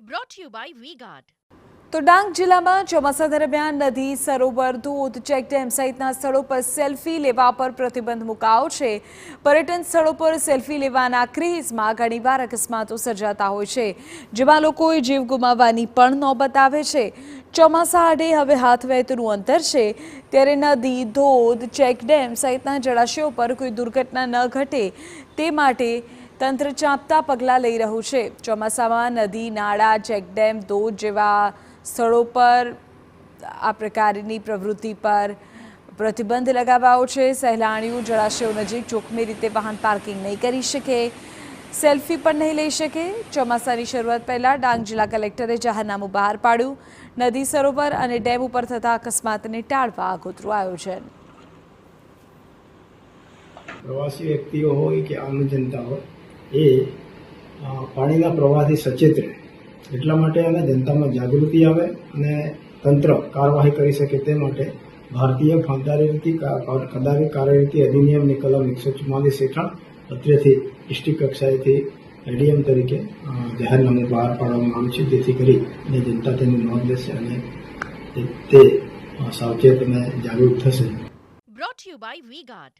brought to you by V-Guard. તો ડાંગ જિલ્લામાં ચોમાસા દરમિયાન નદી, સરોવર, ધોધ, ચેકડેમ સહિતના સ્થળો પર સેલ્ફી લેવા પર પ્રતિબંધ મુકાયો છે. પર્યટન સ્થળો પર સેલ્ફી લેવાના ક્રેઝમાં ઘણીવાર અકસ્માતો સર્જાતા હોય છે, જેમાં લોકોએ જીવ ગુમાવવાની પણ નોબત આવે છે. ચોમાસા આડે હવે હાથ વહેતું અંતર છે, ત્યારે નદી, ધોધ, ચેકડેમ સહિતના જળાશયો પર કોઈ દુર્ઘટના ન ઘટે તે માટે તંત્ર ચાંપતા પગલાં લઈ રહ્યું છે. ચોમાસામાં નદી, નાળા, ચેકડેમ, ધોધ જેવા સ્થળો પર આ પ્રકારની પ્રવૃત્તિ પર પ્રતિબંધ લગાવાયો છે. સહેલાણીઓ જળાશયો નજીક જોખમી રીતે વાહન પાર્કિંગ નહીં કરી શકે, સેલ્ફી પણ નહીં લઈ શકે. ચોમાસાની શરૂઆત પહેલાં ડાંગ જિલ્લા કલેક્ટરે જાહેરનામું બહાર પાડ્યું. નદી, સરોવર અને ડેમ ઉપર થતા અકસ્માતને ટાળવા આગોતરું આયોજન. પ્રવાસી વ્યક્તિઓ હોય કે આમ જનતા હોય એ પાણીના પ્રવાહથી સચેત રહે, એટલા માટે અને જનતામાં જાગૃતિ આવે અને તંત્ર કાર્યવાહી કરી શકે તે માટે ભારતીય ફોજદારી કાર્યરીતિ અધિનિયમની કલમ 144 હેઠળ અત્રેથી ડિસ્ટ્રિક્ટ કક્ષાએથી એડીએમ તરીકે જાહેરનામું બહાર પાડવામાં આવ્યું છે, જેથી કરી અને જનતા તેની નોંધ લેશે અને તે સાવચેત અને જાગૃત થશે. Brought to you by V-Guard.